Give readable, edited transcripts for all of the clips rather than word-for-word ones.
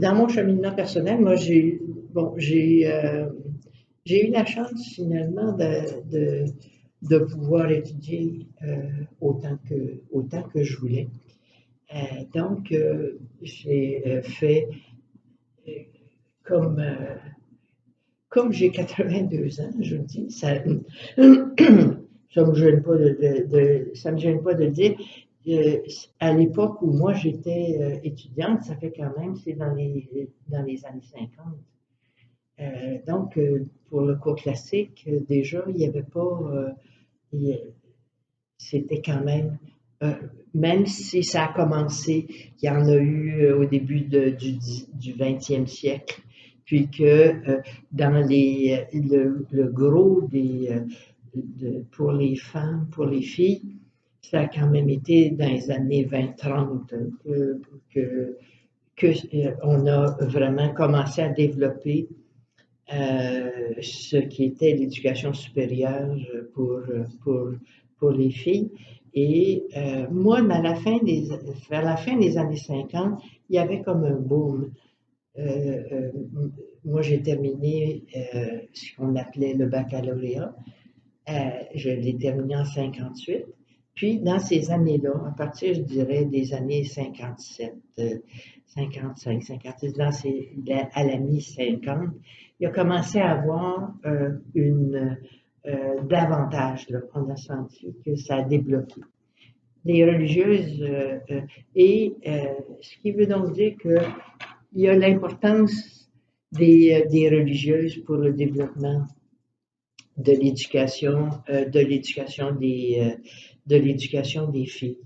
dans mon cheminement personnel, moi, j'ai eu la chance finalement de pouvoir étudier autant que je voulais. Donc, j'ai fait, euh, comme, euh, comme j'ai 82 ans, je vous dis, ça me gêne pas ça me gêne pas de le dire. À l'époque où moi j'étais étudiante, ça fait quand même, c'est dans les années 50. Donc, pour le cours classique, déjà, il n'y avait pas, c'était quand même si ça a commencé, il y en a eu au début du 20e siècle, puis que le gros pour les femmes, pour les filles, ça a quand même été dans les années 20-30 que, on a vraiment commencé à développer ce qui était l'éducation supérieure pour, pour les filles. Et moi, vers la fin des années 50, il y avait comme un boom. Euh, euh, Moi, j'ai terminé ce qu'on appelait le baccalauréat. Je l'ai terminé en 58. Puis, dans ces années-là, à partir, je dirais, des années 57, 55, 56, à la mi-50, il a commencé à avoir davantage, là, on a senti que ça a débloqué. Les religieuses, ce qui veut donc dire qu'il y a l'importance des religieuses pour le développement de l'éducation des filles.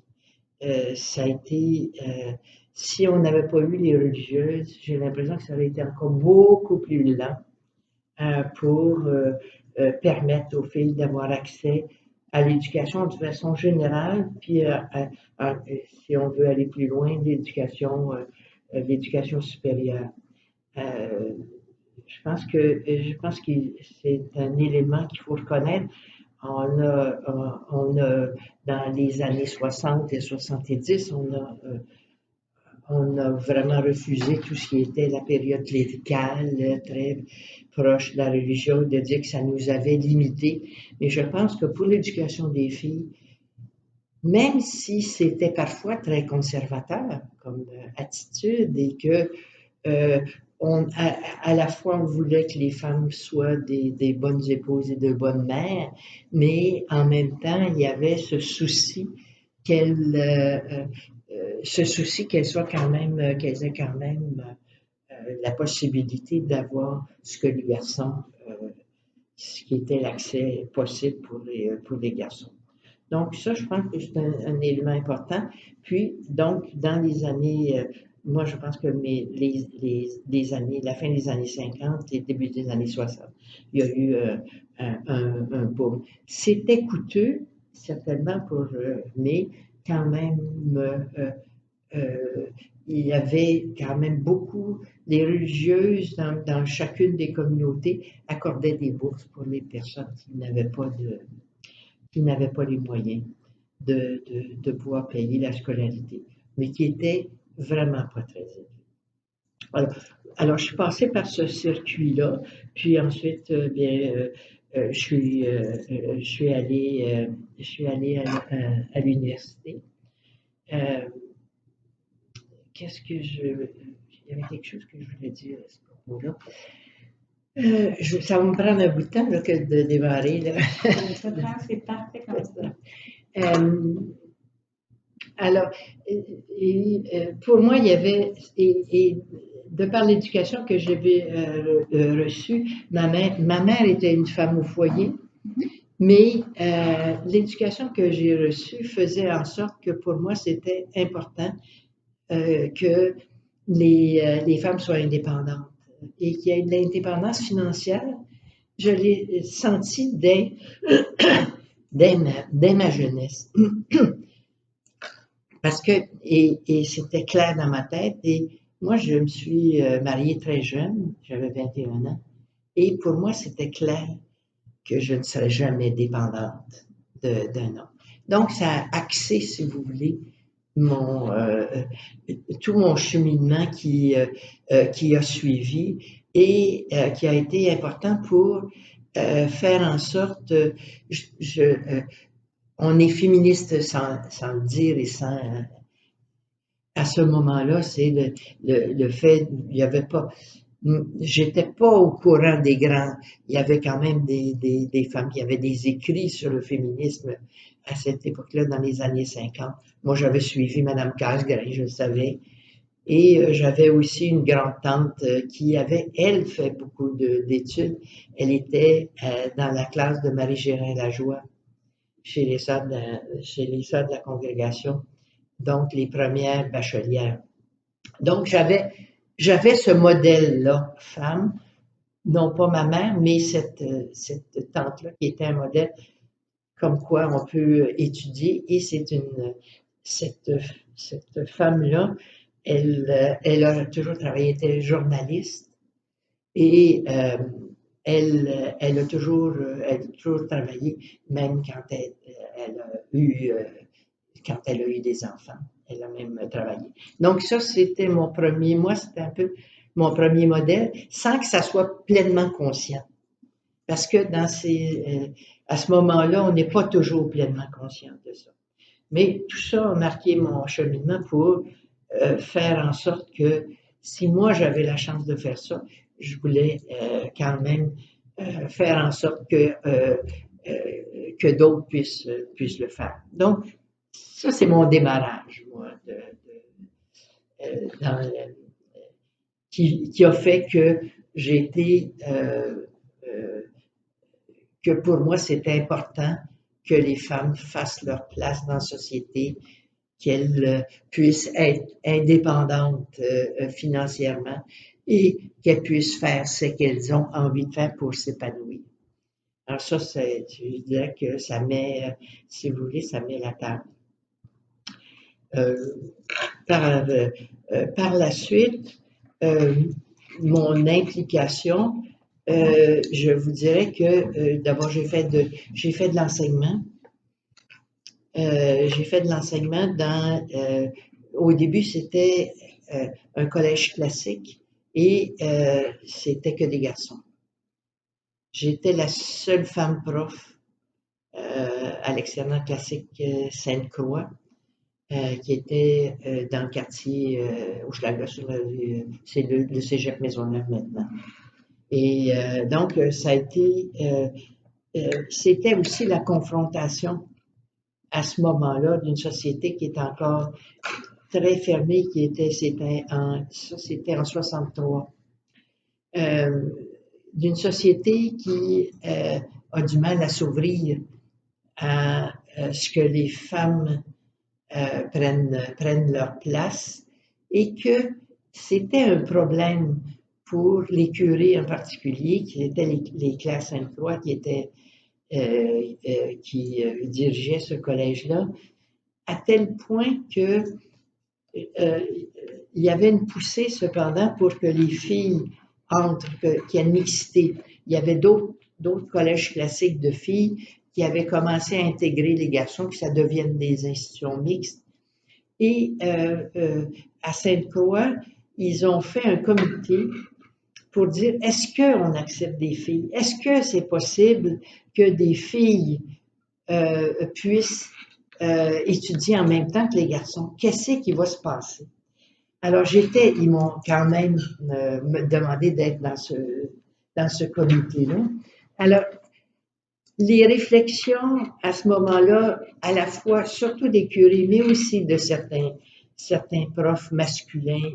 Ça a été, si on n'avait pas eu les religieuses, j'ai l'impression que ça aurait été encore beaucoup plus lent pour permettre aux filles d'avoir accès à l'éducation de façon générale, puis si on veut aller plus loin, l'éducation supérieure. Euh, je pense que c'est un élément qu'il faut reconnaître. Dans les années 60 et 70, on a vraiment refusé tout ce qui était la période cléricale, très proche de la religion, de dire que ça nous avait limités. Mais je pense que pour l'éducation des filles, même si c'était parfois très conservateur comme attitude et que euh, à la fois on voulait que les femmes soient des bonnes épouses et de bonnes mères, mais en même temps il y avait ce souci qu'elles aient quand même la possibilité d'avoir ce que les garçons, ce qui était l'accès possible pour les garçons. Donc ça, je pense que c'est un élément important. Puis, donc, dans les années, moi, je pense que la fin des années 50 et début des années 60, il y a eu un boom. C'était coûteux, certainement, mais quand même, il y avait quand même beaucoup, les religieuses dans chacune des communautés accordaient des bourses pour les personnes qui n'avaient pas les moyens de pouvoir payer la scolarité, mais qui étaient vraiment pas très élevés. Alors, je suis passée par ce circuit-là, puis ensuite, je suis allée à l'université. Il y avait quelque chose que je voulais dire à ce propos-là. Ça va me prendre un bout de temps là, que de démarrer. Là. C'est parfait comme ça. Alors, pour moi, il y avait, et de par l'éducation que j'avais reçue, ma mère était une femme au foyer, mais l'éducation que j'ai reçue faisait en sorte que pour moi, c'était important que les femmes soient indépendantes et qu'il y ait de l'indépendance financière. Je l'ai senti dès ma jeunesse. Parce que, et c'était clair dans ma tête, et moi, je me suis mariée très jeune, j'avais 21 ans, et pour moi, c'était clair que je ne serais jamais dépendante d'un homme. Donc, ça a axé, si vous voulez, tout mon cheminement qui a suivi et qui a été important pour faire en sorte, on est féministe sans le dire et sans, à ce moment-là, c'est le fait, il y avait pas, j'étais pas au courant des grands, il y avait quand même des femmes, il y avait des écrits sur le féminisme à cette époque-là, dans les années 50. Moi, j'avais suivi Madame Casgrain, je le savais. Et j'avais aussi une grande-tante qui avait, elle, fait beaucoup d'études. Elle était dans la classe de Marie-Gérin-Lajoie, chez les sœurs de la congrégation, donc les premières bachelières. Donc, j'avais ce modèle-là, femme, non pas ma mère, mais cette tante-là qui était un modèle comme quoi on peut étudier. Et cette femme-là, elle a toujours travaillé, elle était journaliste et elle a toujours travaillé, même quand quand elle a eu des enfants. Elle a même travaillé. Donc ça, c'était c'était un peu mon premier modèle, sans que ça soit pleinement conscient. Parce que à ce moment-là, on n'est pas toujours pleinement conscient de ça. Mais tout ça a marqué mon cheminement pour faire en sorte que si moi j'avais la chance de faire ça, je voulais quand même faire en sorte que d'autres puissent le faire. Donc, ça, c'est mon démarrage, moi, qui a fait que j'ai été, que pour moi, c'était important que les femmes fassent leur place dans la société, qu'elles puissent être indépendantes financièrement et qu'elles puissent faire ce qu'elles ont envie de faire pour s'épanouir. Alors ça, je dirais que ça met, si vous voulez, ça met la table. Par la suite, mon implication, je vous dirais que d'abord j'ai fait de l'enseignement. J'ai fait de l'enseignement au début c'était un collège classique et c'était que des garçons. J'étais la seule femme prof à l'externat classique Sainte-Croix. Qui était dans le quartier Hochelaga, c'est le cégep Maisonneuve maintenant. Et donc, ça a été, c'était aussi la confrontation à ce moment-là d'une société qui est encore très fermée, c'était en 63, d'une société qui a du mal à s'ouvrir à ce que les femmes prennent leur place et que c'était un problème pour les curés en particulier, qui étaient les classes Sainte-Croix qui dirigeaient ce collège-là, à tel point que il y avait une poussée cependant pour que les filles qu'il y ait une mixité. Il y avait d'autres collèges classiques de filles qui avaient commencé à intégrer les garçons, que ça devienne des institutions mixtes. Et à Sainte-Croix, ils ont fait un comité pour dire, est-ce qu'on accepte des filles? Est-ce que c'est possible que des filles puissent étudier en même temps que les garçons? Qu'est-ce qui va se passer? Alors ils m'ont quand même me demandé d'être dans ce comité-là. Alors, les réflexions à ce moment-là, à la fois, surtout des curés, mais aussi de certains profs masculins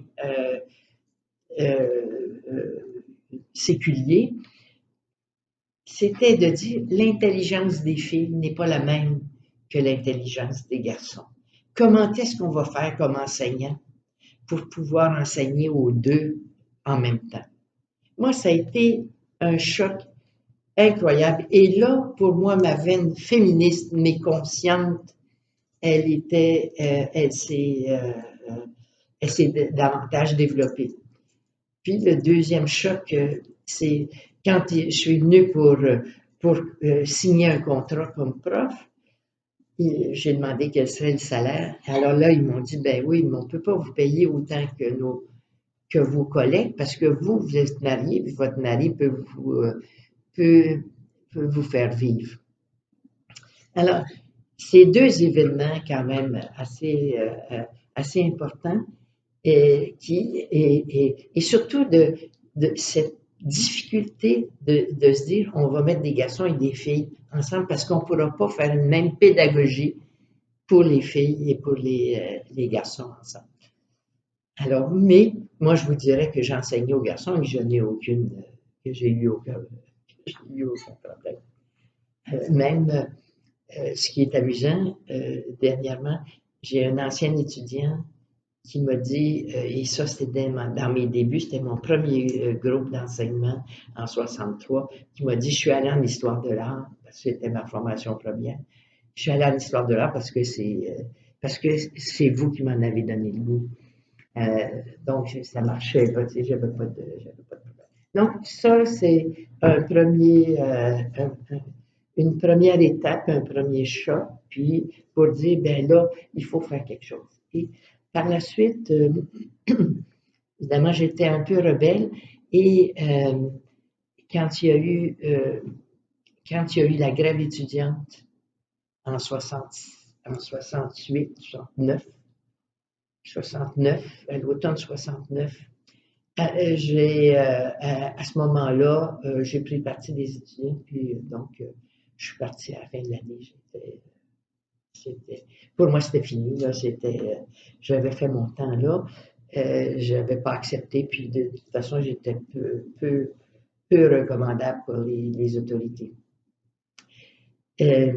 séculiers, c'était de dire l'intelligence des filles n'est pas la même que l'intelligence des garçons. Comment est-ce qu'on va faire comme enseignant pour pouvoir enseigner aux deux en même temps? Moi, ça a été un choc incroyable. Et là, pour moi, ma veine féministe, mais consciente, elle s'est davantage développée. Puis le deuxième choc, c'est quand je suis venue pour signer un contrat comme prof, j'ai demandé quel serait le salaire. Alors là, ils m'ont dit, ben oui, mais on ne peut pas vous payer autant que vos collègues parce que vous êtes marié, puis votre mari peut, peut vous faire vivre. Alors, ces deux événements quand même assez importants et surtout de cette difficulté de se dire on va mettre des garçons et des filles ensemble parce qu'on ne pourra pas faire une même pédagogie pour les filles et pour les garçons ensemble. Alors, mais moi, je vous dirais que j'enseignais aux garçons et que je n'ai que j'ai eu aucun problème. Même, ce qui est amusant, dernièrement, j'ai un ancien étudiant qui m'a dit, et ça c'était dans mes débuts, c'était mon premier groupe d'enseignement en 63, qui m'a dit, je suis allé en histoire de l'art, parce que c'était ma formation première. Je suis allé en histoire de l'art parce que c'est vous qui m'en avez donné le goût. Donc, ça marchait, là, tu sais, j'avais pas de problème. Donc, ça, c'est une première étape, un premier choc, puis pour dire, ben là, il faut faire quelque chose. Et par la suite, évidemment, j'étais un peu rebelle et quand il y a eu, quand il y a eu la grève étudiante en 68, 69, à l'automne 69, à ce moment-là, j'ai pris parti des étudiants, puis donc, je suis parti à la fin de l'année. Pour moi, c'était fini, là, j'avais fait mon temps là, je n'avais pas accepté, puis de toute façon, j'étais peu recommandable pour les autorités. Et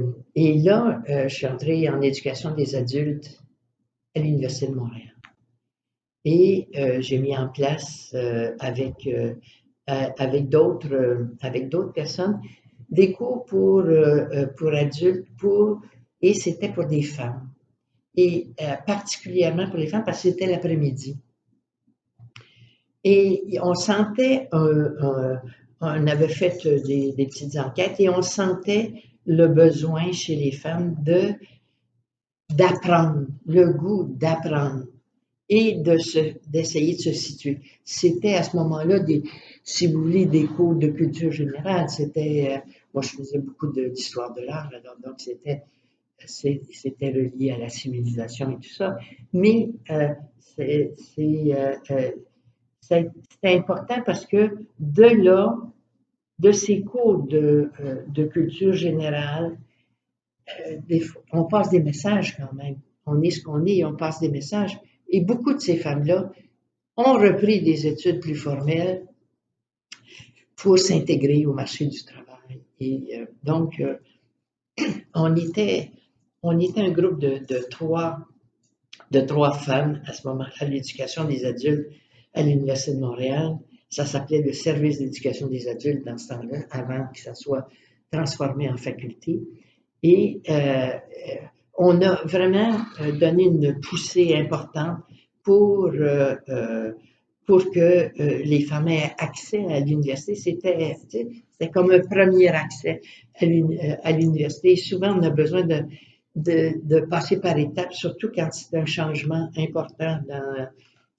là, je suis entré en éducation des adultes à l'Université de Montréal. Et j'ai mis en place avec d'autres personnes des cours pour adultes et c'était pour des femmes. Et particulièrement pour les femmes parce que c'était l'après-midi. Et on sentait, on avait fait des petites enquêtes et on sentait le besoin chez les femmes d'apprendre, le goût d'apprendre et d'essayer de se situer. C'était à ce moment-là si vous voulez, des cours de culture générale. Moi je faisais beaucoup d'histoire de l'art, donc c'était relié à la civilisation et tout ça. Mais c'est important parce que de ces cours de culture générale, on passe des messages quand même. On est ce qu'on est et on passe des messages. Et beaucoup de ces femmes-là ont repris des études plus formelles pour s'intégrer au marché du travail. Et donc, on était un groupe de trois femmes à ce moment-là, à l'éducation des adultes à l'Université de Montréal. Ça s'appelait le service d'éducation des adultes dans ce temps-là, avant que ça soit transformé en faculté. Et on a vraiment donné une poussée importante pour que les femmes aient accès à l'université. C'était comme un premier accès à l'université. Et souvent, on a besoin de passer par étapes, surtout quand c'est un changement important dans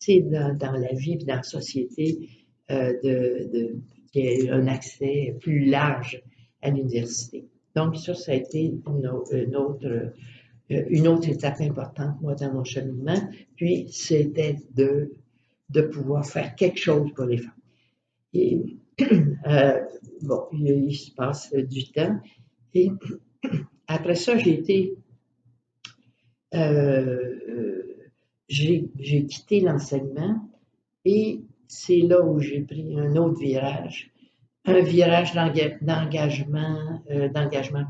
la vie et dans la société, qu'il y ait un accès plus large à l'université. Donc, ça a été une autre étape importante, moi, dans mon cheminement. Puis, c'était de pouvoir faire quelque chose pour les femmes. Et, bon, il se passe du temps. Et après ça, j'ai quitté l'enseignement et c'est là où j'ai pris un autre virage. Un virage d'engagement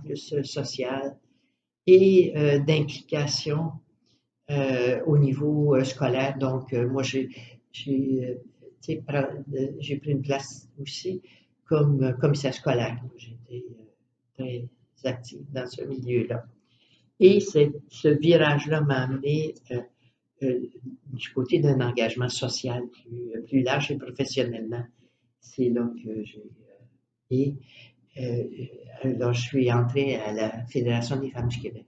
plus social et d'implication au niveau scolaire. Donc, moi, j'ai pris une place aussi comme commissaire scolaire. J'étais très active dans ce milieu-là. Et ce virage-là m'a amené du côté d'un engagement social plus large et professionnellement. C'est là que et là, je suis entrée à la Fédération des femmes du Québec.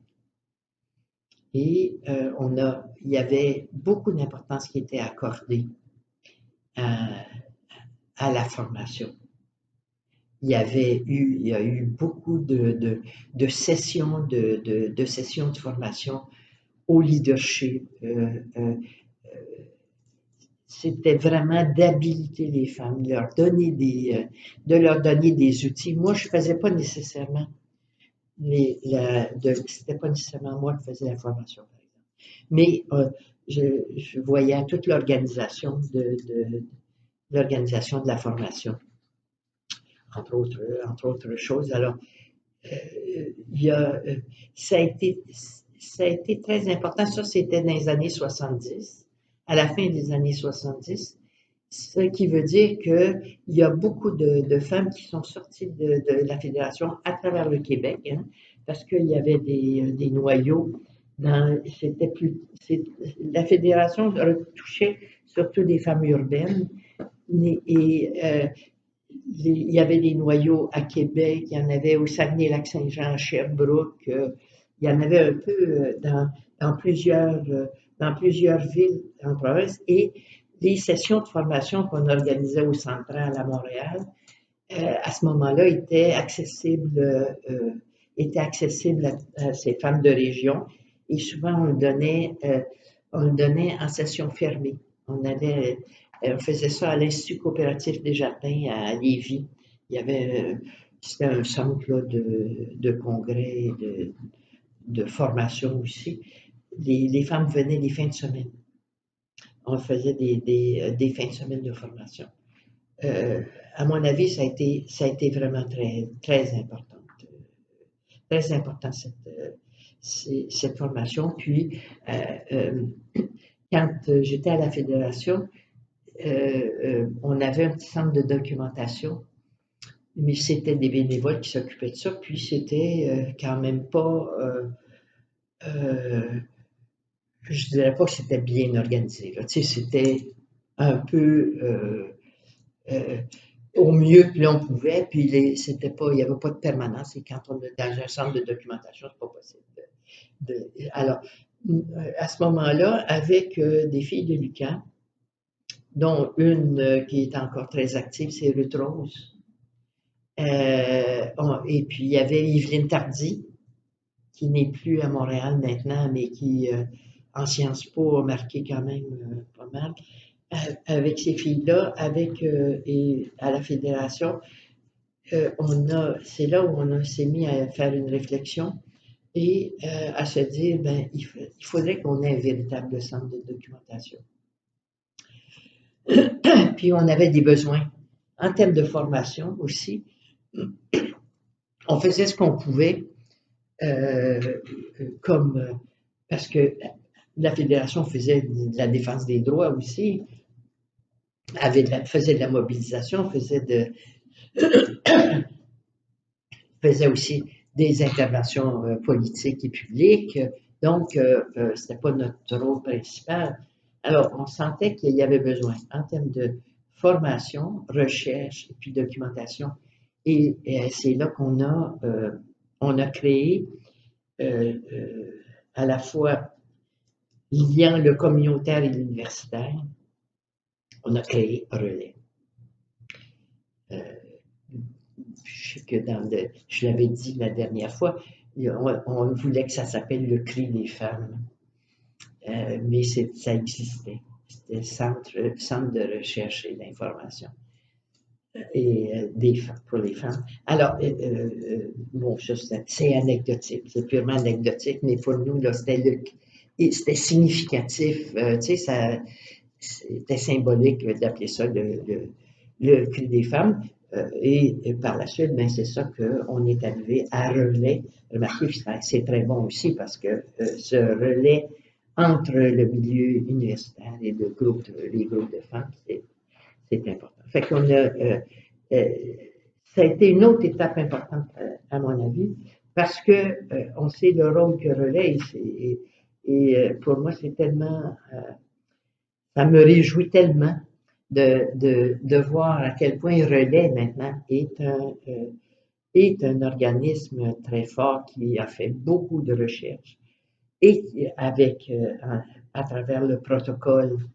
Et il y avait beaucoup d'importance qui était accordée à, à la formation. Il y a eu beaucoup de sessions de sessions de formation au leadership. C'était vraiment d'habiliter les femmes, de leur donner des outils. Moi, je faisais pas nécessairement c'était pas nécessairement moi qui faisais la formation, par exemple. Mais je voyais toute l'organisation l'organisation de la formation, entre autres choses. Alors, il y a, ça a été très important. Ça, c'était dans les années 70, à la fin des années 70. Ce qui veut dire qu'il y a beaucoup de femmes qui sont sorties de la fédération à travers le Québec, hein, parce qu'il y avait des noyaux. La fédération touchait surtout des femmes urbaines il y avait des noyaux à Québec, il y en avait au Saguenay-Lac-Saint-Jean, à Sherbrooke, il y en avait un peu dans plusieurs villes en province. Et les sessions de formation qu'on organisait au Central à Montréal, à ce moment-là, étaient accessibles à ces femmes de région. Et souvent, on le donnait en session fermée. On faisait ça à l'Institut coopératif des jardins à Lévis. C'était un centre là, de congrès et de formation aussi. Les femmes venaient les fins de semaine. On faisait des fins de semaine de formation. À mon avis, ça a été vraiment très, très important. Très important cette formation. Puis, quand j'étais à la fédération, on avait un petit centre de documentation, mais c'était des bénévoles qui s'occupaient de ça. Puis, c'était quand même pas. Je dirais pas que c'était bien organisé. Là. Tu sais, c'était un peu au mieux que l'on pouvait, puis il n'y avait pas de permanence, et quand on est dans un centre de documentation, c'est pas possible. Alors, à ce moment-là, avec des filles de l'UQAM, dont une qui est encore très active, c'est Ruth Rose. Et puis, il y avait Yveline Tardy, qui n'est plus à Montréal maintenant, mais qui, en Sciences Po, a marqué quand même pas mal. Avec ces filles-là, et à la fédération, c'est là où on s'est mis à faire une réflexion et à se dire, ben, il faudrait qu'on ait un véritable centre de documentation. Puis on avait des besoins en termes de formation aussi. On faisait ce qu'on pouvait, parce que la fédération faisait de la défense des droits aussi, faisait de la mobilisation, faisait aussi des interventions politiques et publiques. Donc, c'était pas notre rôle principal. Alors, on sentait qu'il y avait besoin en termes de formation, recherche et puis documentation. Et c'est là qu'on a créé à la fois liant le communautaire et l'universitaire, on a créé Relais. Je sais que je l'avais dit la dernière fois, on voulait que ça s'appelle le cri des femmes, mais ça existait. C'était centre de recherche et d'information pour les femmes. Alors, bon, c'est anecdotique, c'est purement anecdotique, mais pour nous, là, c'était significatif, tu sais, c'était symbolique d'appeler ça le cri des femmes. Et par la suite, ben, c'est ça qu'on est arrivé à Relais. Remarquez, c'est très bon aussi parce que ce relais entre le milieu universitaire et les groupes de femmes, c'est important. Fait qu'on ça a été une autre étape importante à mon avis parce que on sait le rôle que Relais et pour moi, c'est tellement, ça me réjouit tellement de voir à quel point Relais maintenant est un organisme très fort qui a fait beaucoup de recherches et avec, à travers le protocole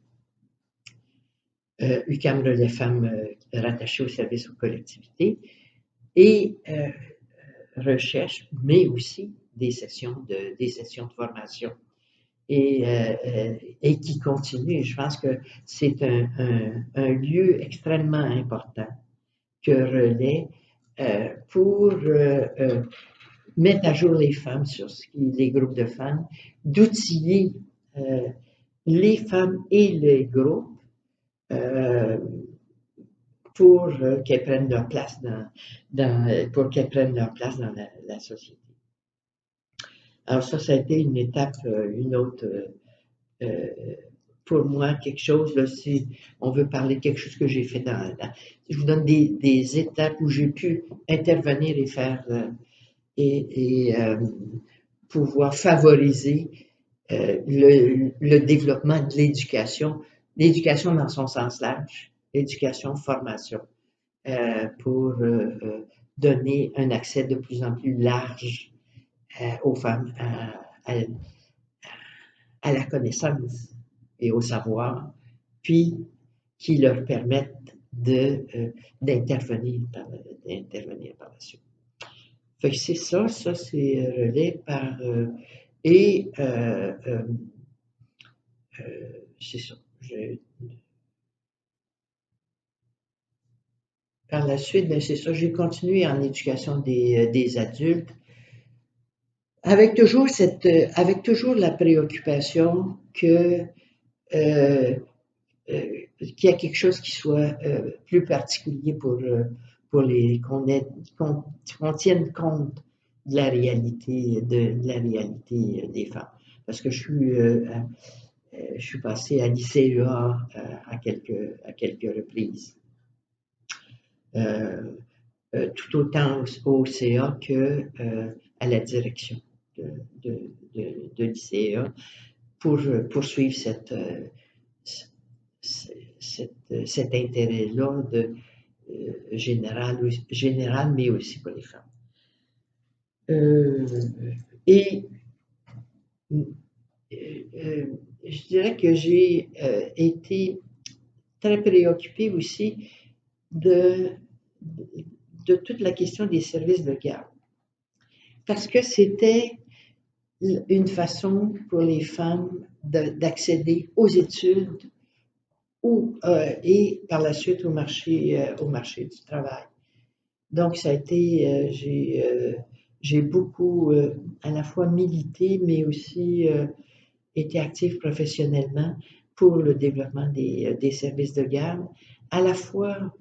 UQAM Relais Femmes rattaché au service aux collectivités, et recherche, mais aussi des sessions de formation. Et qui continue. Je pense que c'est un lieu extrêmement important que Relais pour mettre à jour les femmes sur les groupes de femmes, d'outiller les femmes et les groupes pour qu'elles prennent leur place pour qu'elles prennent leur place dans la société. Alors ça a été une étape, une autre, pour moi, quelque chose, là, si on veut parler de quelque chose que j'ai fait je vous donne des étapes où j'ai pu intervenir et faire, pouvoir favoriser le développement de l'éducation dans son sens large, l'éducation, formation, pour donner un accès de plus en plus large aux femmes à la connaissance et au savoir, puis qui leur permettent d'intervenir par la suite. Fait que c'est ça c'est Relais par c'est ça. Par la suite, ben c'est ça, j'ai continué en éducation des adultes, avec toujours la préoccupation que qu'il y a quelque chose qui soit plus particulier pour qu'on tienne compte de la réalité des femmes. Parce que je suis passé à l'ICEA à quelques reprises. Tout autant au CA que à la direction de l'ICEA pour poursuivre cet intérêt-là général, mais aussi pour les femmes. Je dirais que j'ai été très préoccupée aussi de toute la question des services de garde. Parce que c'était une façon pour les femmes d'accéder aux études et par la suite au marché du travail. Donc, ça a été, j'ai beaucoup à la fois milité, mais aussi été active professionnellement pour le développement des services de garde, à la fois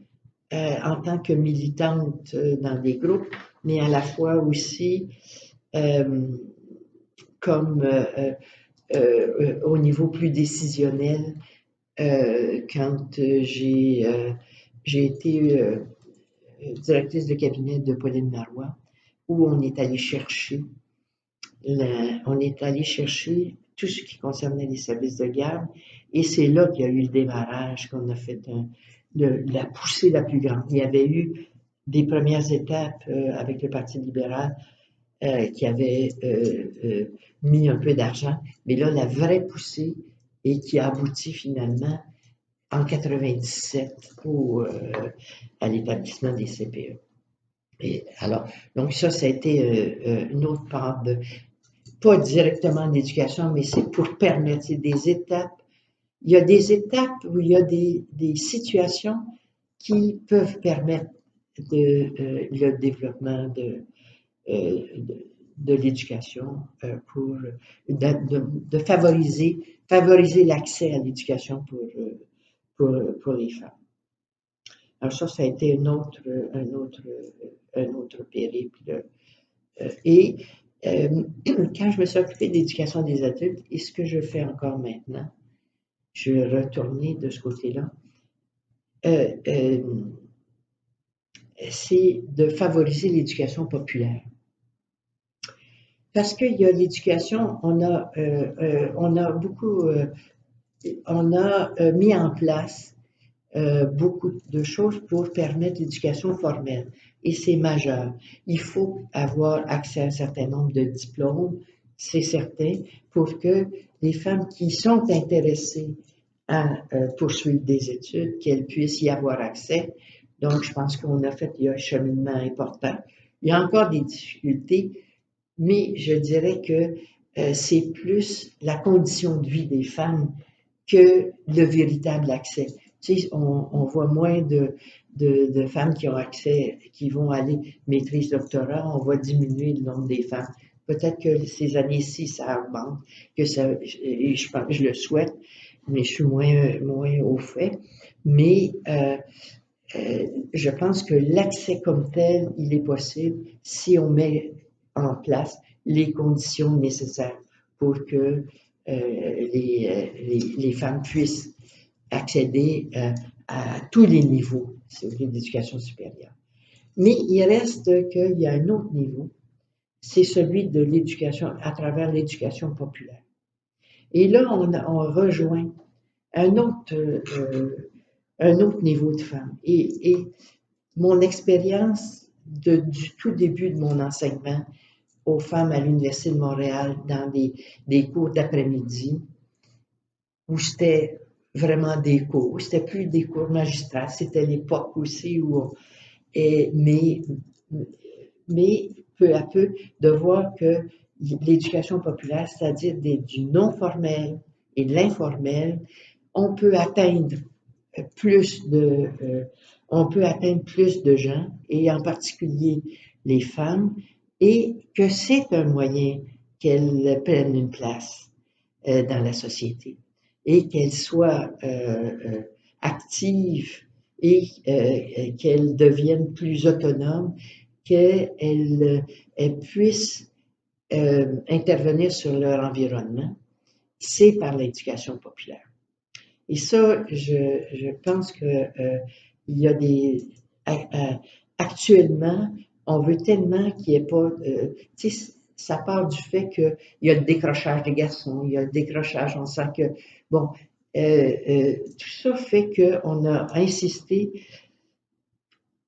en tant que militante dans des groupes, mais à la fois aussi comme au niveau plus décisionnel, quand j'ai été directrice de cabinet de Pauline Marois, où on est allé chercher tout ce qui concernait les services de garde, et c'est là qu'il y a eu le démarrage, qu'on a fait la poussée la plus grande. Il y avait eu des premières étapes avec le Parti libéral qui avait mis un peu d'argent, mais là, la vraie poussée, et qui a abouti finalement en 97 à l'établissement des CPE. Et alors, donc ça a été une autre part pas directement d'éducation, mais c'est pour permettre, c'est des étapes. Il y a des étapes où il y a des situations qui peuvent permettre le développement de l'éducation pour de favoriser l'accès à l'éducation pour les femmes. Alors ça a été un autre périple. Et quand je me suis occupée de l'éducation des adultes, et ce que je fais encore maintenant, je vais retourner de ce côté-là, c'est de favoriser l'éducation populaire. Parce qu'il y a l'éducation, on a mis en place beaucoup de choses pour permettre l'éducation formelle. Et c'est majeur. Il faut avoir accès à un certain nombre de diplômes c'est certain, pour que les femmes qui sont intéressées à poursuivre des études, qu'elles puissent y avoir accès. Donc, je pense qu'on a fait un cheminement important. Il y a encore des difficultés, mais je dirais que c'est plus la condition de vie des femmes que le véritable accès. Tu sais, on voit moins de femmes qui ont accès, qui vont aller maîtrise, doctorat, on va diminuer le nombre des femmes. Peut-être que ces années-ci, ça augmente, que ça, et je le souhaite, mais je suis moins au fait. Mais je pense que l'accès comme tel, il est possible si on met en place les conditions nécessaires pour que les femmes puissent accéder à tous les niveaux d'éducation supérieure. Mais il reste qu'il y a un autre niveau, c'est celui de l'éducation à travers l'éducation populaire. Et là, on rejoint un autre niveau de femmes. Et mon expérience du tout début de mon enseignement aux femmes à l'Université de Montréal dans des cours d'après-midi, où c'était vraiment des cours, c'était plus des cours magistraux, c'était l'époque aussi où mais peu à peu, de voir que l'éducation populaire, c'est-à-dire du non formel et de l'informel, on peut atteindre plus de gens, et en particulier les femmes, et que c'est un moyen qu'elles prennent une place dans la société et qu'elles soient actives et qu'elles deviennent plus autonomes, qu'elles puissent intervenir sur leur environnement. C'est par l'éducation populaire. Et ça, je pense que il y a actuellement, on veut tellement qu'il n'y ait pas, tu sais, ça part du fait qu'il y a le décrochage des garçons, il y a le décrochage, on sent que, bon, tout ça fait qu'on a insisté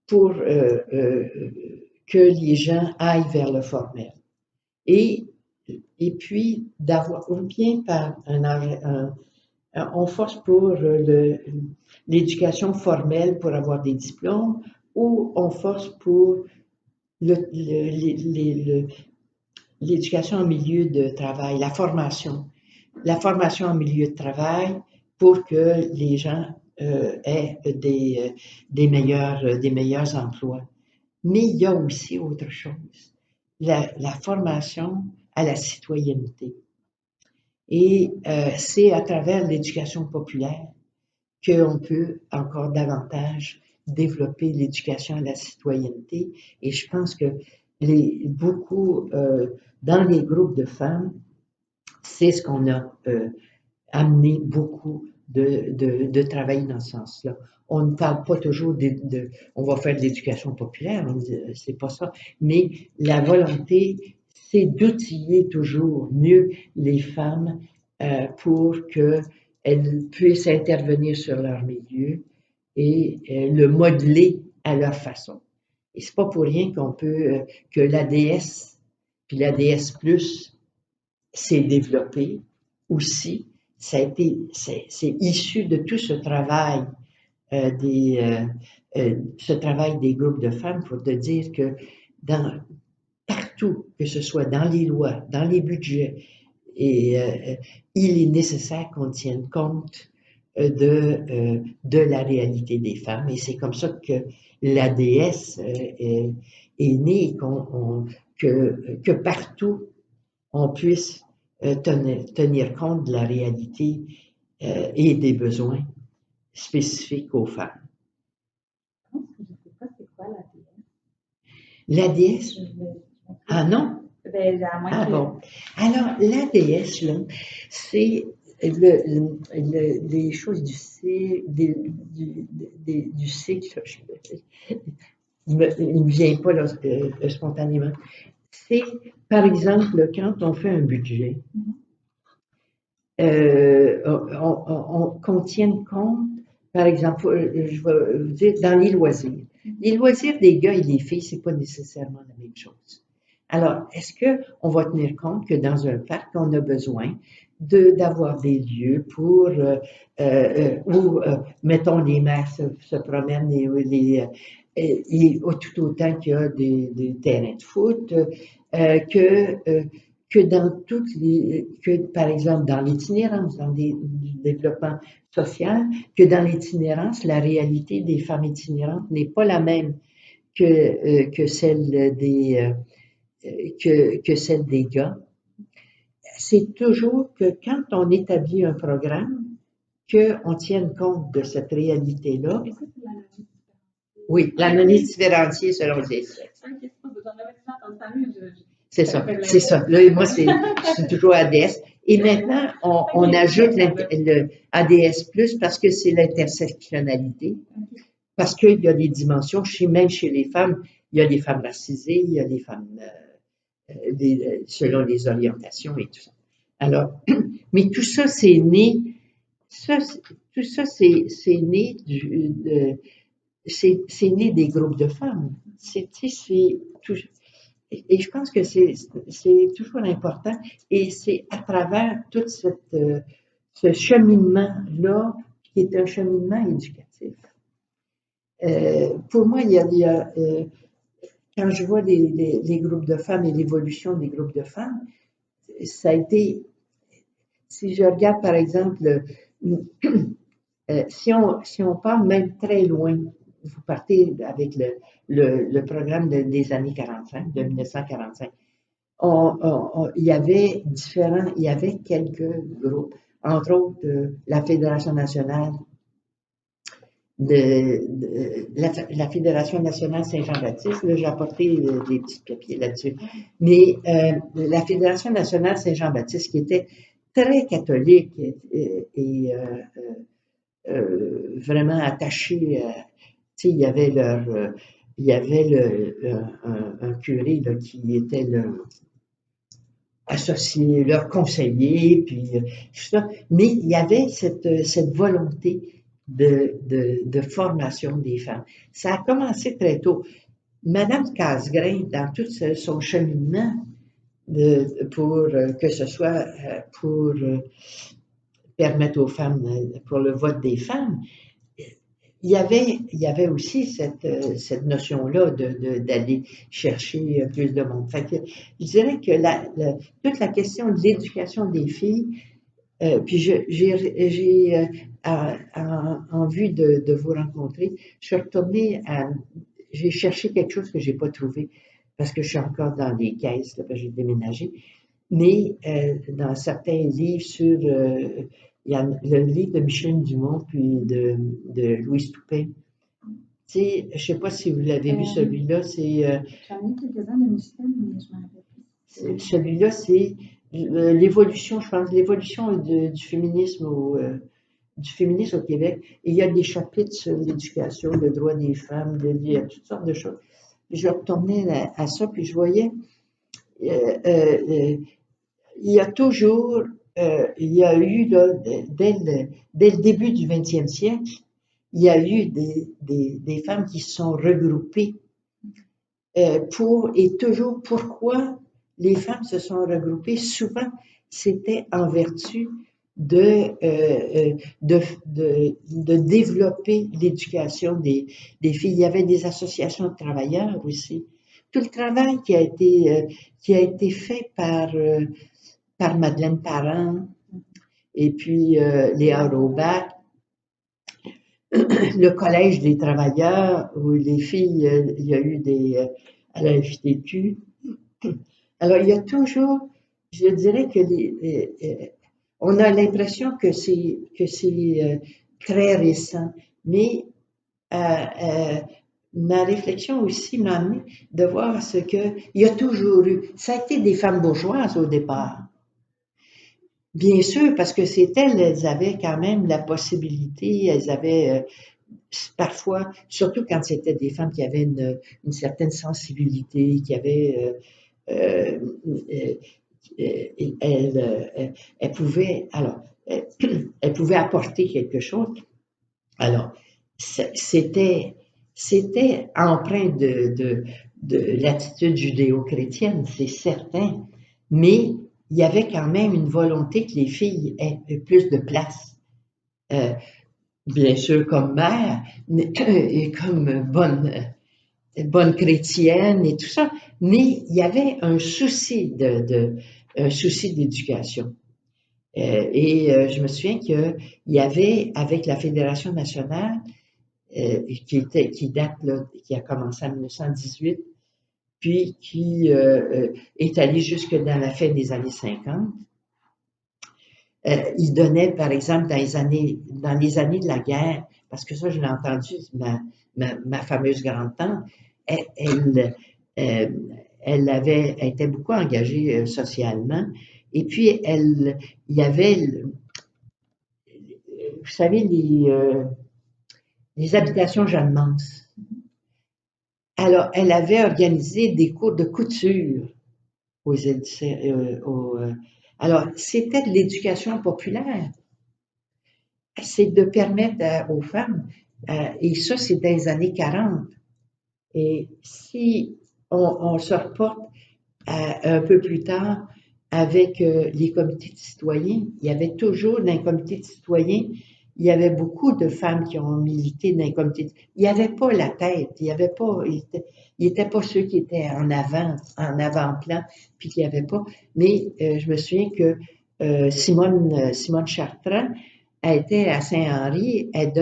pour que les gens aillent vers le formel. Et puis, d'avoir, ou bien par on force pour l'éducation formelle pour avoir des diplômes, ou on force pour l'éducation en milieu de travail, la formation en milieu de travail pour que les gens aient des meilleurs emplois. Mais il y a aussi autre chose, la formation à la citoyenneté. Et c'est à travers l'éducation populaire qu'on peut encore davantage développer l'éducation à la citoyenneté. Et je pense que beaucoup dans les groupes de femmes, c'est ce qu'on a amené beaucoup de travailler dans ce sens-là. On ne parle pas toujours on va faire de l'éducation populaire, c'est pas ça, mais la volonté, c'est d'outiller toujours mieux les femmes pour qu'elles puissent intervenir sur leur milieu et le modeler à leur façon. Et c'est pas pour rien que l'ADS puis l'ADS+, s'est développé aussi. C'est issu de tout ce travail des groupes de femmes pour te dire que partout, que ce soit dans les lois, dans les budgets, et il est nécessaire qu'on tienne compte de la réalité des femmes. Et c'est comme ça que l'ADS est né, que partout on puisse tenir compte de la réalité et des besoins spécifiques aux femmes. Je ne sais pas c'est quoi l'ADS. L'ADS? Ah non? Bon. Alors, l'ADS, là, c'est les choses du cycle, il ne me vient pas là, spontanément. C'est, par exemple, quand on fait un budget, qu'on tienne compte, par exemple, je vais vous dire, dans les loisirs. Les loisirs des gars et des filles, c'est pas nécessairement la même chose. Alors, est-ce qu'on va tenir compte que dans un parc, on a besoin d'avoir des lieux pour où, mettons, les mères se promènent tout autant qu'il y a des terrains de foot, que dans par exemple, dans l'itinérance, dans le développement social, que dans l'itinérance, la réalité des femmes itinérantes n'est pas la même que celle que celle des gars. C'est toujours que quand on établit un programme, qu'on tienne compte de cette réalité-là. Et ça, c'est l'analyse. Oui, l'analyse différenciée selon les sexes. Ok, c'est pas besoin de famille. C'est ça. Là, moi, c'est toujours ADS. Et maintenant, on ajoute le ADS+, parce que c'est l'intersectionnalité. Parce qu'il y a des dimensions, même chez les femmes, il y a des femmes racisées, il y a des femmes selon les orientations et tout ça. Alors, mais tout ça, c'est né, tout ça, c'est né c'est né des groupes de femmes. Et je pense que c'est toujours important, et c'est à travers tout ce cheminement-là, qui est un cheminement éducatif. Pour moi, quand je vois les groupes de femmes et l'évolution des groupes de femmes, ça a été, si je regarde par exemple, si on part même très loin, vous partez avec le programme des années 45, de 1945, il y avait quelques groupes, entre autres la Fédération nationale la Fédération nationale Saint-Jean-Baptiste. Là, j'ai apporté des petits papiers là-dessus. Mais la Fédération nationale Saint-Jean-Baptiste, qui était très catholique et vraiment attachée, il y avait un curé là, qui était associé, leur conseiller, puis tout ça. Mais il y avait cette volonté de formation des femmes. Ça a commencé très tôt. Madame Casgrain, dans tout son cheminement, pour que ce soit pour permettre aux femmes, pour le vote des femmes, il y avait aussi cette notion-là d'aller chercher plus de monde. Fait que, je dirais que toute la question de l'éducation des filles, puis j'ai en vue de vous rencontrer, je suis retournée j'ai cherché quelque chose que j'ai pas trouvé parce que je suis encore dans les caisses, là, parce que j'ai déménagé. Mais dans certains livres il y a le livre de Micheline Dumont puis de Louise Toupin. Tu sais, je sais pas si vous l'avez vu, celui-là, c'est... J'en ai quelques-uns de Micheline, mais je m'en rappelle plus. Celui-là, c'est l'évolution, je pense, l'évolution du féminisme au Québec. Et il y a des chapitres sur l'éducation, le droit des femmes, il y a toutes sortes de choses. Puis je retournais à ça, puis je voyais, il y a toujours, il y a eu, là, dès le début du 20e siècle, il y a eu des femmes qui se sont regroupées et toujours pourquoi les femmes se sont regroupées. Souvent, c'était en vertu de développer l'éducation des filles. Il y avait des associations de travailleurs aussi. Tout le travail qui a été fait par Madeleine Parent et puis Léa Robert, le collège des travailleurs où les filles, il y a eu à la FTQ. Alors, il y a toujours, je dirais que on a l'impression que c'est très récent, mais ma réflexion aussi m'a amené de voir il y a toujours eu. Ça a été des femmes bourgeoises au départ. Bien sûr, parce que elles avaient quand même la possibilité, elles avaient parfois, surtout quand c'était des femmes qui avaient une certaine sensibilité, qui avaient elle pouvait, alors, elle pouvait apporter quelque chose. Alors, c'était empreint de l'attitude judéo-chrétienne, c'est certain, mais il y avait quand même une volonté que les filles aient plus de place. Bien sûr comme mère et comme bonne chrétienne et tout ça, mais il y avait un souci d'éducation. Je me souviens qu'il y avait avec la Fédération nationale qui a commencé en 1918, puis qui est allé jusque dans la fin des années 50. Il donnait, par exemple, dans les années de la guerre, parce que ça, je l'ai entendu, ma fameuse grande-tante, elle était beaucoup engagée socialement, et puis il y avait, vous savez, les habitations Jeanne Mance. Alors, elle avait organisé des cours de couture alors, c'était de l'éducation populaire. C'est de permettre aux femmes, et ça, c'est dans les années 40. Et si on se reporte un peu plus tard avec les comités de citoyens, il y avait toujours dans les comités de citoyens, il y avait beaucoup de femmes qui ont milité dans les comités. Il n'y avait pas la tête, il n'était pas ceux qui étaient en avant-plan, puis qu'il n'y avait pas. Mais je me souviens que Simone Chartrand, elle était à Saint-Henri, elle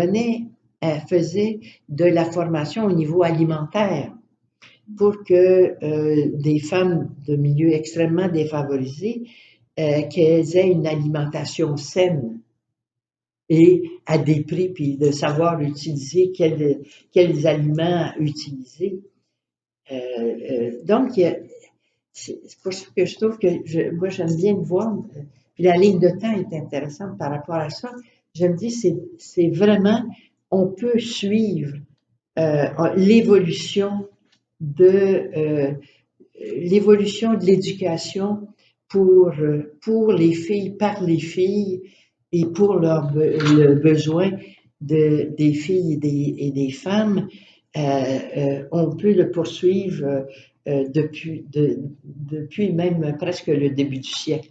faisait de la formation au niveau alimentaire pour que des femmes de milieux extrêmement défavorisés qu'elles aient une alimentation saine et à des prix, puis de savoir utiliser quels aliments utiliser. Donc, c'est pour ça que je trouve que moi, j'aime bien le voir. Puis la ligne de temps est intéressante par rapport à ça. Je me dis, c'est vraiment, on peut suivre l'évolution de l'éducation pour les filles, par les filles et pour le besoin des filles et des femmes. On peut le poursuivre depuis même presque le début du siècle,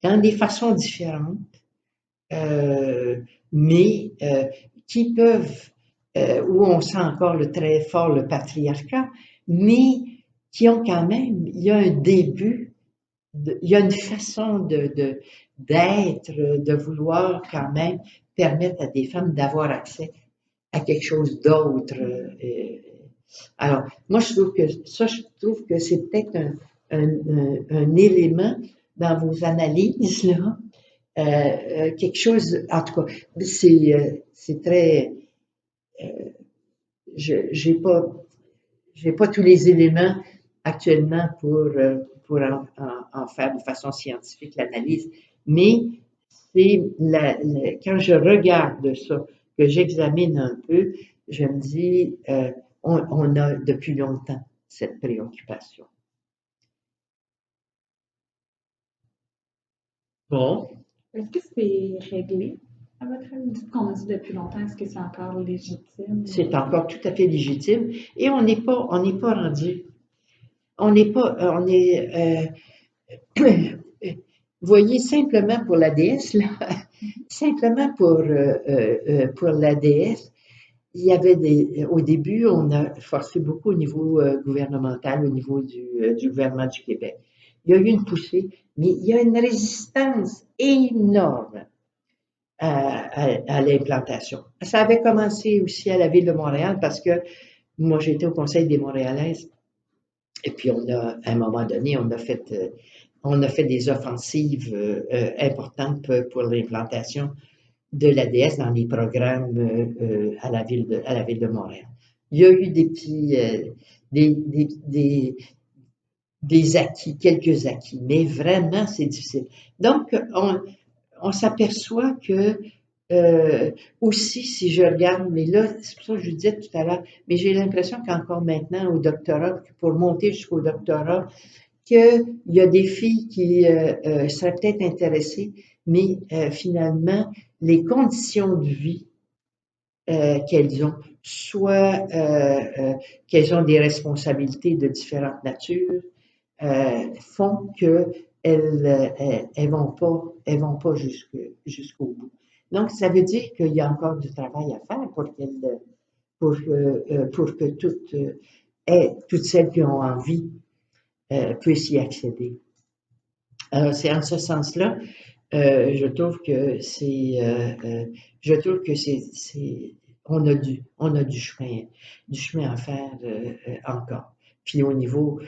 dans des façons différentes, mais qui peuvent, où on sent encore très fort le patriarcat, mais qui ont quand même, il y a un début, il y a une façon d'être, de vouloir quand même permettre à des femmes d'avoir accès à quelque chose d'autre. Alors, moi, je trouve que c'est peut-être un élément dans vos analyses, là, quelque chose, en tout cas, c'est très, j'ai pas tous les éléments actuellement pour en faire de façon scientifique l'analyse, mais c'est quand je regarde ça, que j'examine un peu, je me dis, on a depuis longtemps cette préoccupation. Bon. Est-ce que c'est réglé, à votre avis? Qu'on a dit depuis longtemps, est-ce que c'est encore légitime? C'est encore tout à fait légitime et on n'est pas rendu. On n'est pas, voyez, simplement pour la déesse, là, simplement pour la déesse, il y avait au début, on a forcé beaucoup au niveau gouvernemental, au niveau du gouvernement du Québec. Il y a eu une poussée, mais il y a une résistance énorme à l'implantation. Ça avait commencé aussi à la Ville de Montréal parce que moi, j'étais au Conseil des Montréalaises et puis à un moment donné, on a fait des offensives importantes pour l'implantation de l'ADS dans les programmes à la ville de Montréal. Il y a eu des acquis, quelques acquis, mais vraiment, c'est difficile. Donc, on s'aperçoit que aussi, si je regarde, mais là, c'est pour ça que je vous disais tout à l'heure, mais j'ai l'impression qu'encore maintenant, au doctorat, pour monter jusqu'au doctorat, qu'il y a des filles qui seraient peut-être intéressées, mais finalement, les conditions de vie qu'elles ont soit qu'elles ont des responsabilités de différentes natures, font qu'elles vont pas jusqu'au bout. Donc, ça veut dire qu'il y a encore du travail à faire pour que toutes celles qui ont envie puissent y accéder. Alors, c'est en ce sens-là, je trouve que on a du chemin à faire encore. Puis au niveau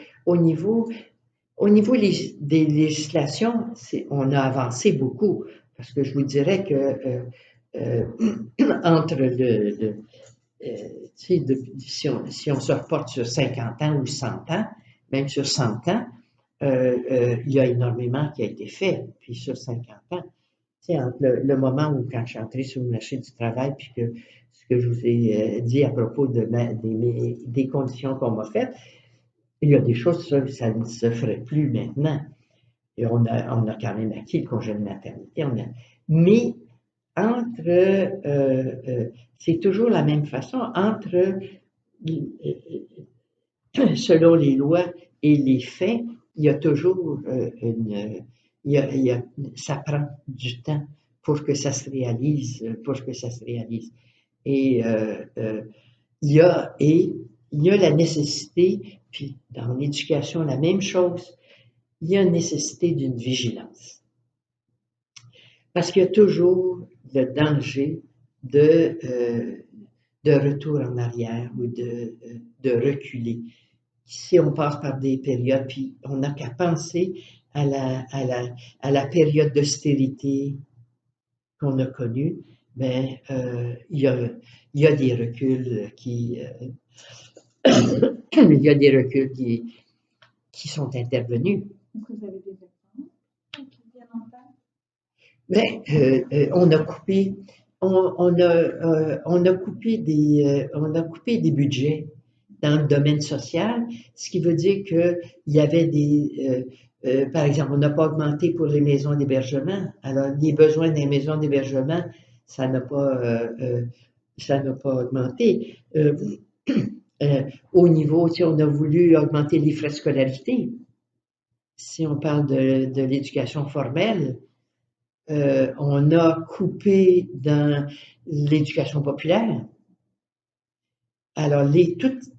des législations, on a avancé beaucoup, parce que je vous dirais que entre si on se reporte sur 50 ans ou 100 ans, même sur 100 ans, il y a énormément qui a été fait. Puis sur 50 ans, entre le moment où quand je suis entrée sur le marché du travail, puis que ce que je vous ai dit à propos des conditions qu'on m'a faites, il y a des choses, ça ne se ferait plus maintenant. Et on a quand même acquis le congé de maternité. Mais c'est toujours la même façon, selon les lois et les faits, il y a toujours ça prend du temps pour que ça se réalise, Et il y a la nécessité, puis dans l'éducation, la même chose, il y a une nécessité d'une vigilance. Parce qu'il y a toujours le danger de retour en arrière ou de reculer. Si on passe par des périodes, puis on n'a qu'à penser à la période d'austérité qu'on a connue, ben, il y a des reculs il y a des reculs qui sont intervenus. Vous avez des exemples qui viennent en tête? Ben, on a coupé des budgets dans le domaine social, ce qui veut dire qu'il y avait par exemple, on n'a pas augmenté pour les maisons d'hébergement. Alors, les besoins des maisons d'hébergement, ça n'a pas augmenté. Au niveau, on a voulu augmenter les frais de scolarité. Si on parle de l'éducation formelle, on a coupé dans l'éducation populaire. Alors,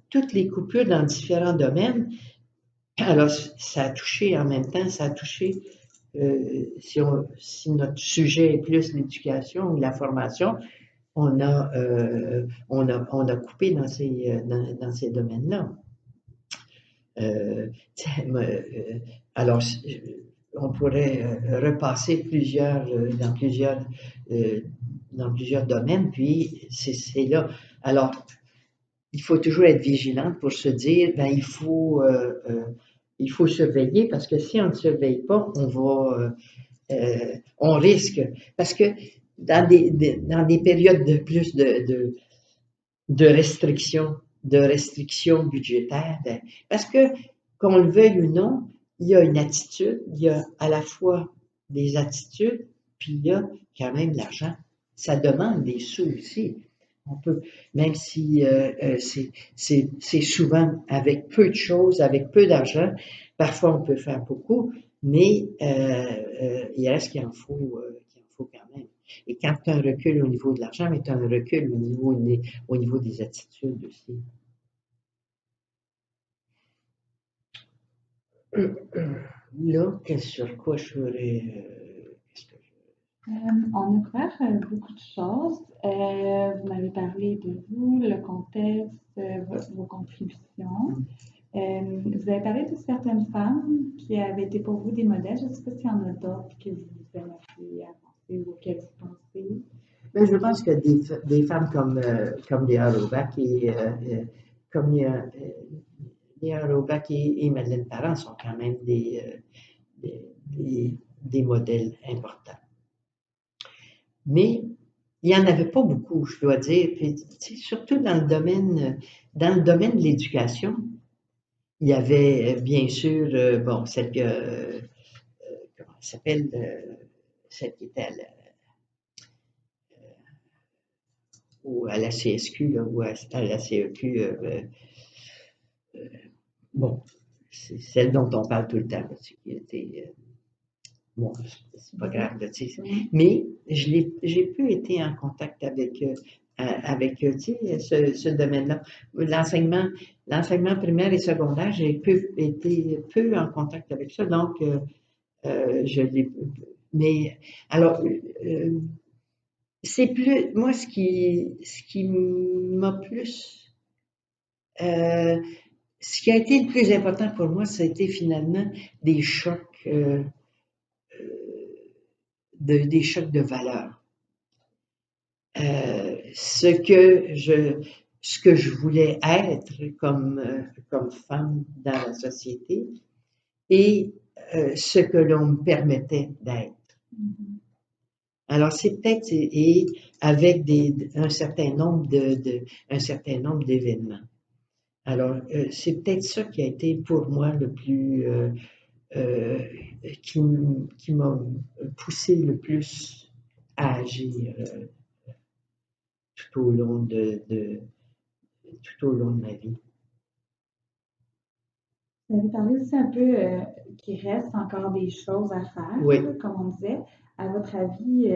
toutes les coupures dans différents domaines, alors ça a touché en même temps, si notre sujet est plus l'éducation ou la formation, on a coupé dans ces domaines-là. Alors, on pourrait repasser dans plusieurs domaines, puis c'est là. Alors, il faut toujours être vigilant pour se dire, ben, il faut surveiller, parce que si on ne surveille pas, on risque, parce que dans des périodes de plus de restrictions budgétaires, ben, parce que qu'on le veuille ou non, il y a une attitude, il y a à la fois des attitudes, puis il y a quand même l'argent. Ça demande des sous aussi. On peut, même si c'est souvent avec peu de choses, avec peu d'argent, parfois on peut faire beaucoup, mais il reste qu'il en faut quand même. Et quand tu as un recul au niveau de l'argent, mais tu as un recul au niveau des attitudes aussi. Là, sur quoi je ferais. On a couvert beaucoup de choses. Vous m'avez parlé de vous, le contexte, vos contributions. Vous avez parlé de certaines femmes qui avaient été pour vous des modèles. Je ne sais pas s'il y en a d'autres que vous aimeriez avancer ou auxquelles vous pensez. Ben, je pense que des femmes comme Léa Robach et Madeleine Parent sont quand même des modèles importants. Mais il n'y en avait pas beaucoup, je dois dire. Puis, surtout dans le domaine de l'éducation, il y avait bien sûr, celle comment elle s'appelle, celle qui était ou à la CSQ, là, ou à la CEQ, bon, c'est celle dont on parle tout le temps, là, qui était, bon, c'est pas grave, là, tu sais. Mais j'ai peu été en contact avec, tu sais, ce domaine-là. L'enseignement primaire et secondaire, j'ai été peu en contact avec ça, donc je l'ai. Mais alors, c'est plus, moi, ce qui m'a plus, ce qui a été le plus important pour moi, ça a été finalement des chocs, des chocs de valeur. Ce que je voulais être comme femme dans la société et ce que l'on me permettait d'être. Alors, c'est peut-être, et avec un certain nombre d'événements. Alors, c'est peut-être ça qui a été pour moi le plus, qui m'a poussé le plus à agir tout au long tout au long de ma vie. Vous avez parlé aussi un peu qu'il reste encore des choses à faire, Oui. comme on disait. À votre avis,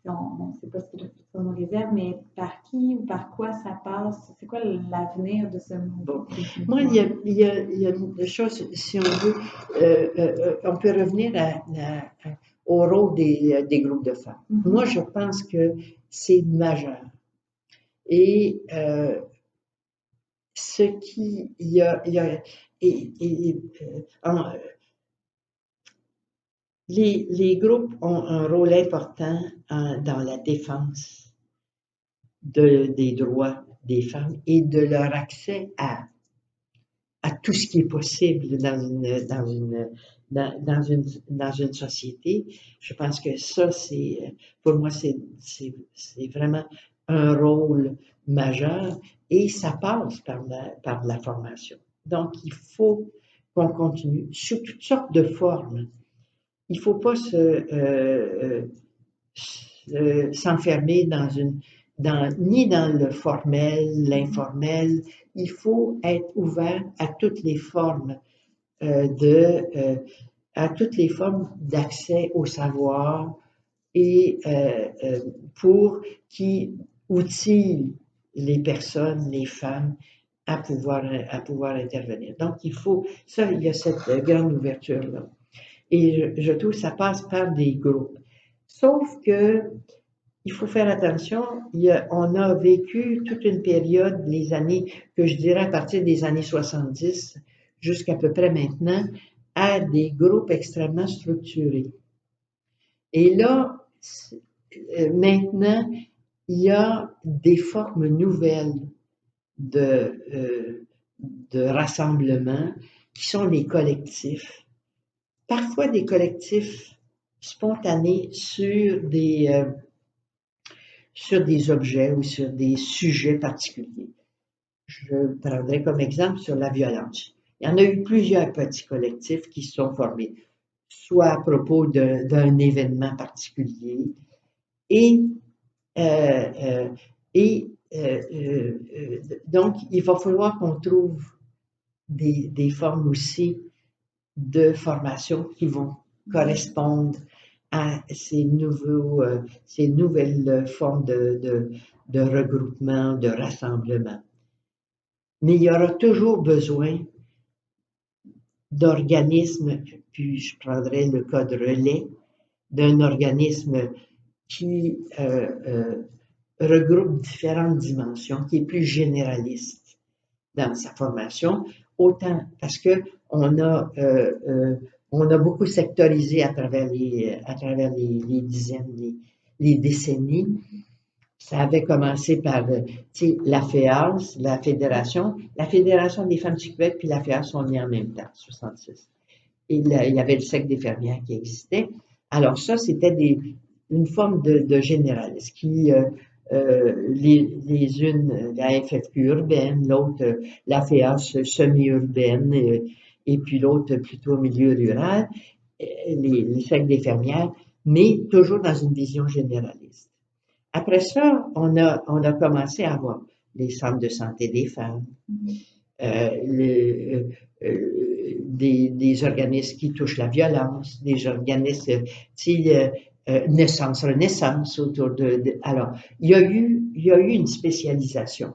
on ne sait pas ce que le futur nous réserve, mais par qui ou par quoi ça passe? C'est quoi l'avenir de ce mouvement? Moi, il y a une chose, si on veut, on peut revenir au rôle des groupes de femmes. Moi, je pense que c'est majeur. Et ce qui, il y a les groupes ont un rôle important dans la défense des droits des femmes et de leur accès à tout ce qui est possible dans une société. Je pense que ça, pour moi, c'est vraiment un rôle majeur et ça passe par la formation. Donc, il faut qu'on continue sous toutes sortes de formes. Il ne faut pas s'enfermer ni dans le formel, l'informel. Il faut être ouvert à toutes les formes à toutes les formes d'accès au savoir et outille les personnes, les femmes à pouvoir intervenir. Donc, il y a cette grande ouverture-là. Et je trouve que ça passe par des groupes. Sauf que il faut faire attention, on a vécu toute une période, les années, que je dirais à partir des années 70 jusqu'à peu près maintenant, à des groupes extrêmement structurés. Et là, maintenant, il y a des formes nouvelles de rassemblement qui sont les collectifs. Parfois des collectifs spontanés sur des objets ou sur des sujets particuliers. Je prendrai comme exemple sur la violence. Il y en a eu plusieurs petits collectifs qui se sont formés, soit à propos d'un événement particulier, et donc il va falloir qu'on trouve des formes aussi de formation qui vont correspondre à ces nouvelles formes de regroupement, de rassemblement. Mais il y aura toujours besoin d'organismes, puis je prendrai le cas de relais, d'un organisme qui regroupe différentes dimensions, qui est plus généraliste dans sa formation, autant parce que on a beaucoup sectorisé à travers les dizaines, les décennies. Ça avait commencé par la FEAS, la Fédération des femmes du Québec, puis la FEAS sont nées en même temps, 66. Et il y avait le Cercle des fermières qui existait. Alors ça, c'était une forme de généralisme qui, les unes, la FFQ urbaine, l'autre, la FEAS semi-urbaine, et puis l'autre plutôt au milieu rural, les cercles des fermières, mais toujours dans une vision généraliste. Après ça, on a commencé à avoir les centres de santé des femmes, des organismes qui touchent la violence, des organismes, naissance, renaissance autour alors, il y a eu une spécialisation.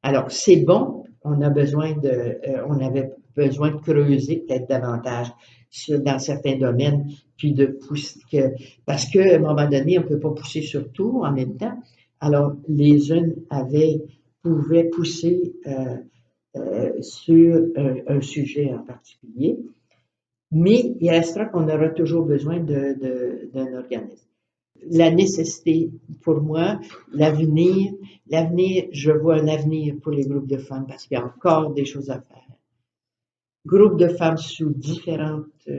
Alors, c'est bon, on avait besoin de creuser peut-être davantage dans certains domaines, puis de pousser, parce qu'à un moment donné, on ne peut pas pousser sur tout en même temps. Alors, les unes pouvaient pousser sur un sujet en particulier, mais il restera qu'on aura toujours besoin d'un organisme. La nécessité, pour moi, l'avenir, je vois un avenir pour les groupes de femmes parce qu'il y a encore des choses à faire. Groupes de femmes sous différentes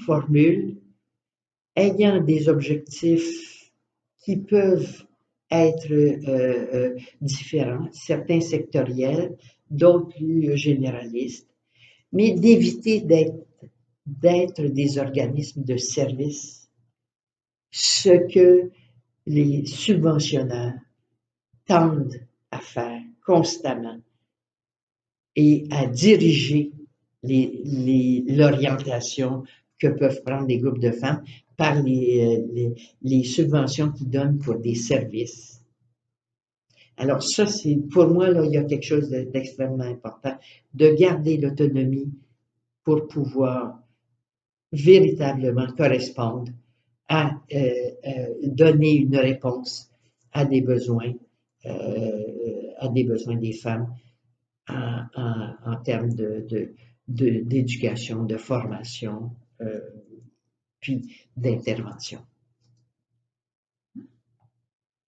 formules, ayant des objectifs qui peuvent être différents, certains sectoriels, d'autres plus généralistes, mais d'éviter d'être des organismes de service, ce que les subventionnaires tendent à faire constamment et à diriger l'orientation que peuvent prendre les groupes de femmes par les subventions qu'ils donnent pour des services. Alors ça, pour moi, là, il y a quelque chose d'extrêmement important, de garder l'autonomie pour pouvoir véritablement correspondre à donner une réponse à des besoins des femmes en termes d'éducation, de formation, puis d'intervention.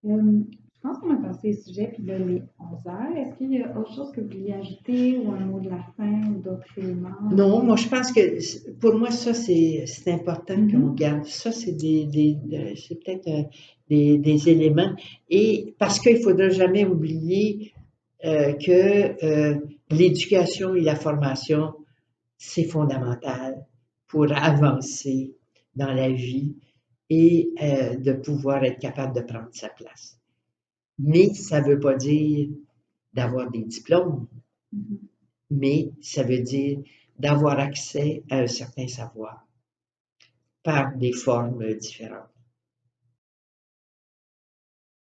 Je pense qu'on a passé le sujet, puis là, les 11 heures. Est-ce qu'il y a autre chose que vous vouliez ajouter ou un mot de la fin ou d'autres éléments? Non, moi je pense que pour moi ça c'est important qu'on garde. Ça c'est c'est peut-être des éléments et parce qu'il ne faudra jamais oublier que l'éducation et la formation c'est fondamental pour avancer dans la vie et de pouvoir être capable de prendre sa place. Mais ça ne veut pas dire d'avoir des diplômes, mais ça veut dire d'avoir accès à un certain savoir par des formes différentes.